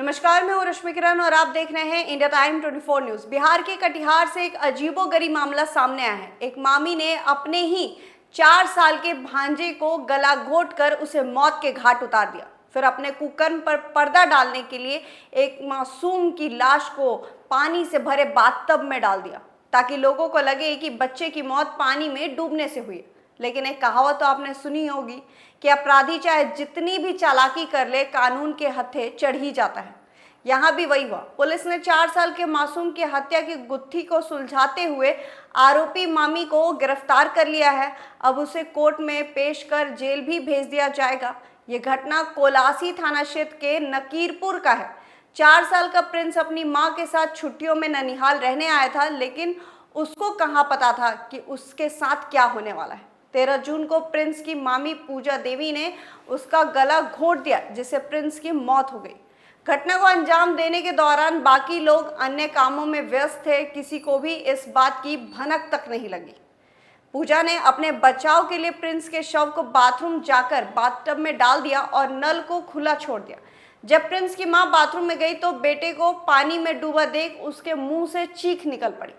नमस्कार, मैं हूं रश्मि किरण और आप देख रहे हैं इंडिया टाइम 24 न्यूज। बिहार के कटिहार से एक अजीबोगरीब मामला सामने आया है। एक मामी ने अपने ही 4 साल के भांजे को गला घोट कर उसे मौत के घाट उतार दिया। फिर अपने कुकर्म पर पर्दा डालने के लिए एक मासूम की लाश को पानी से भरे बाथटब में डाल दिया ताकि लोगों को लगे कि बच्चे की मौत पानी में डूबने से हुई। लेकिन एक कहावत तो आपने सुनी होगी कि अपराधी चाहे जितनी भी चालाकी कर ले, कानून के हत्थे चढ़ ही जाता है। यहाँ भी वही हुआ। पुलिस ने 4 साल के मासूम की हत्या की गुत्थी को सुलझाते हुए आरोपी मामी को गिरफ्तार कर लिया है। अब उसे कोर्ट में पेश कर जेल भी भेज दिया जाएगा। ये घटना कोलासी थाना क्षेत्र के नकीरपुर का है। 4 साल का प्रिंस अपनी मां के साथ छुट्टियों में ननिहाल रहने आया था, लेकिन उसको कहाँ पता था कि उसके साथ क्या होने वाला है। 13 जून को प्रिंस की मामी पूजा देवी ने उसका गला घोंट दिया, जिससे प्रिंस की मौत हो गई। घटना को अंजाम देने के दौरान बाकी लोग अन्य कामों में व्यस्त थे। किसी को भी इस बात की भनक तक नहीं लगी। पूजा ने अपने बचाव के लिए प्रिंस के शव को बाथरूम जाकर बाथटब में डाल दिया और नल को खुला छोड़ दिया। जब प्रिंस की मां बाथरूम में गई तो बेटे को पानी में डूबा देख उसके मुंह से चीख निकल पड़ी।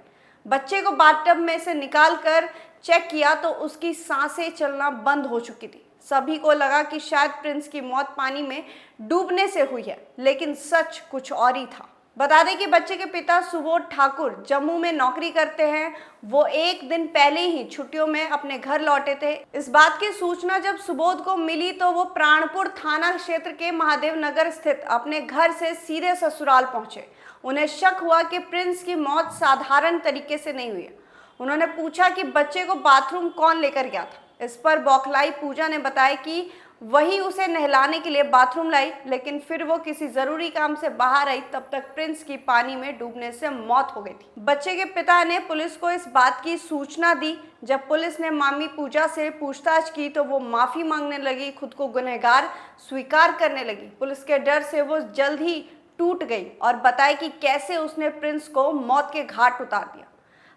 बच्चे को बाथटब में से निकाल कर चेक किया तो उसकी सांसें चलना बंद हो चुकी थी। सभी को लगा कि शायद प्रिंस की मौत पानी में डूबने से हुई है, लेकिन सच कुछ और ही था। बता दें कि बच्चे के पिता सुबोध ठाकुर जम्मू में नौकरी करते हैं। वो एक दिन पहले ही छुट्टियों में अपने घर लौटे थे। इस बात की सूचना जब सुबोध को मिली तो वो प्राणपुर थाना क्षेत्र के महादेव नगर स्थित अपने घर से सीधे ससुराल पहुंचे। उन्हें शक हुआ कि प्रिंस की मौत साधारण तरीके से नहीं हुई है। उन्होंने पूछा कि बच्चे को बाथरूम कौन लेकर गया था। इस पर बौखलाई पूजा ने बताया कि वही उसे नहलाने के लिए बाथरूम लाई, लेकिन फिर वो किसी जरूरी काम से बाहर आई, तब तक प्रिंस की पानी में डूबने से मौत हो गई थी। बच्चे के पिता ने पुलिस को इस बात की सूचना दी। जब पुलिस ने मामी पूजा से पूछताछ की तो वो माफी मांगने लगी, खुद को गुनहगार स्वीकार करने लगी। पुलिस के डर से वो जल्द ही टूट गई और बताया कि कैसे उसने प्रिंस को मौत के घाट उतार दिया।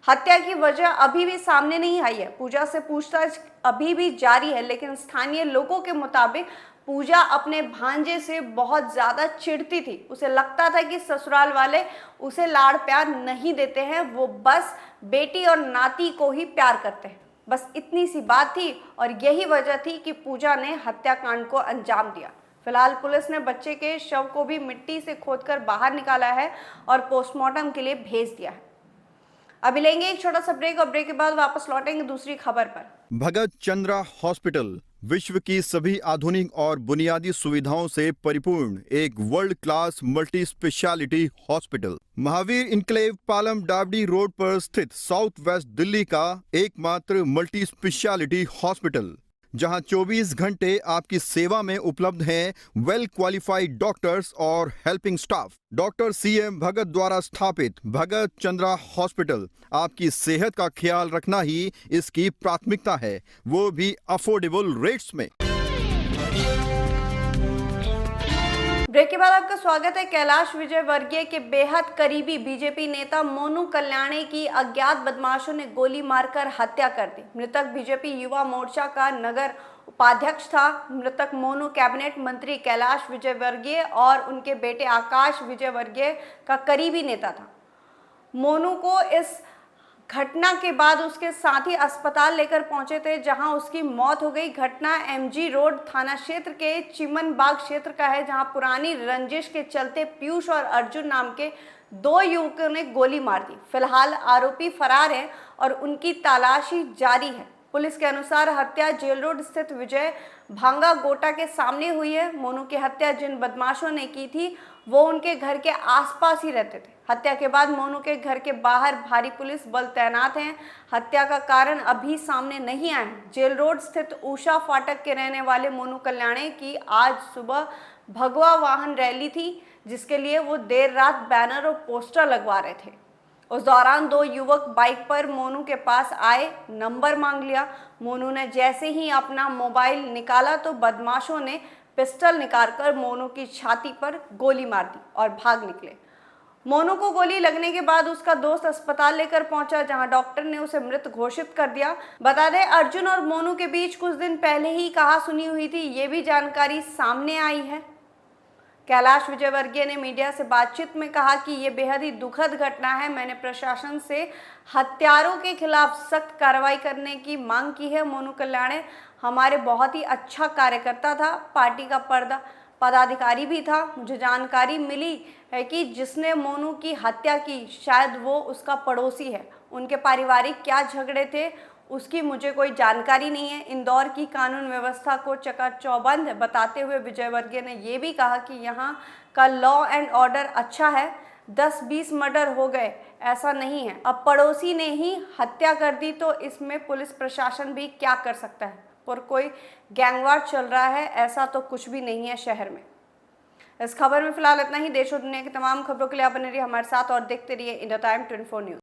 हत्या की वजह अभी भी सामने नहीं आई है। पूजा से पूछताछ अभी भी जारी है, लेकिन स्थानीय लोगों के मुताबिक पूजा अपने भांजे से बहुत ज्यादा चिढ़ती थी। उसे लगता था कि ससुराल वाले उसे लाड़ प्यार नहीं देते हैं, वो बस बेटी और नाती को ही प्यार करते हैं। बस इतनी सी बात थी और यही वजह थी कि पूजा ने हत्याकांड को अंजाम दिया। फिलहाल पुलिस ने बच्चे के शव को भी मिट्टी से खोदकर बाहर निकाला है और पोस्टमार्टम के लिए भेज दिया है। अभी लेंगे एक छोटा सा ब्रेक और ब्रेक के बाद वापस लौटेंगे दूसरी खबर पर। भगत चंद्रा हॉस्पिटल विश्व की सभी आधुनिक और बुनियादी सुविधाओं से परिपूर्ण एक world class multi speciality hospital Mahavir enclave Palam डावडी रोड पर स्थित साउथ वेस्ट दिल्ली का एकमात्र मल्टी स्पेशलिटी हॉस्पिटल, जहां 24 घंटे आपकी सेवा में उपलब्ध हैं वेल क्वालिफाइड डॉक्टर्स और हेल्पिंग स्टाफ। डॉक्टर CM भगत द्वारा स्थापित भगत चंद्रा हॉस्पिटल आपकी सेहत का ख्याल रखना ही इसकी प्राथमिकता है, वो भी अफोर्डेबल रेट्स में। ब्रेक के बाद आपका स्वागत है। कैलाश विजयवर्गीय के बेहद करीबी बीजेपी नेता मोनू कल्याणी की अज्ञात बदमाशों ने गोली मारकर हत्या कर दी। मृतक बीजेपी युवा मोर्चा का नगर उपाध्यक्ष था। मृतक मोनू कैबिनेट मंत्री कैलाश विजयवर्गीय और उनके बेटे आकाश विजयवर्गीय का करीबी नेता था। मोनू को इस घटना के बाद उसके साथी अस्पताल लेकर पहुंचे थे, जहां उसकी मौत हो गई। घटना MG रोड थाना क्षेत्र के चिमन बाग क्षेत्र का है, जहां पुरानी रंजिश के चलते पीयूष और अर्जुन नाम के 2 युवकों ने गोली मार दी। फिलहाल आरोपी फरार है और उनकी तलाशी जारी है। पुलिस के अनुसार हत्या जेल रोड स्थित विजय भांगा गोटा के सामने हुई है। मोनू की हत्या जिन बदमाशों ने की थी वो उनके घर के आसपास ही रहते थे। हत्या के बाद मोनू के घर के बाहर भारी पुलिस बल तैनात हैं। हत्या का कारण अभी सामने नहीं आया है। जेल रोड स्थित उषा फाटक के रहने वाले मोनू कल्याणी की आज सुबह भगवा वाहन रैली थी, जिसके लिए वो देर रात बैनर और पोस्टर लगवा रहे थे। उस दौरान 2 युवक बाइक पर मोनू के पास आए, नंबर मांग लिया। मोनू ने जैसे ही अपना मोबाइल निकाला तो बदमाशों ने पिस्टल निकालकर मोनू की छाती पर गोली मार दी और भाग निकले। मोनू को गोली लगने के बाद उसका दोस्त अस्पताल लेकर पहुंचा, जहां डॉक्टर ने उसे मृत घोषित कर दिया। बता दें, अर्जुन और मोनू के बीच कुछ दिन पहले ही कहा सुनी हुई थी, ये भी जानकारी सामने आई है। कैलाश विजयवर्गीय ने मीडिया से बातचीत में कहा कि ये बेहद ही दुखद घटना है। मैंने प्रशासन से हत्यारों के खिलाफ सख्त कार्रवाई करने की मांग की है। मोनू कल्याणे हमारे बहुत ही अच्छा कार्यकर्ता था, पार्टी का पदाधिकारी भी था। मुझे जानकारी मिली है कि जिसने मोनू की हत्या की शायद वो उसका पड़ोसी है। उनके पारिवारिक क्या झगड़े थे उसकी मुझे कोई जानकारी नहीं है। इंदौर की कानून व्यवस्था को चकाचौबंद बताते हुए विजयवर्गीय ने यह भी कहा कि यहाँ का लॉ एंड ऑर्डर अच्छा है। 10-20 मर्डर हो गए ऐसा नहीं है। अब पड़ोसी ने ही हत्या कर दी तो इसमें पुलिस प्रशासन भी क्या कर सकता है। और कोई गैंगवार चल रहा है ऐसा तो कुछ भी नहीं है शहर में। इस खबर में फिलहाल इतना ही। देश और दुनिया की तमाम खबरों के लिए आप बने रहिए हमारे साथ और देखते रहिए इंडिया टाइम 24 न्यूज़।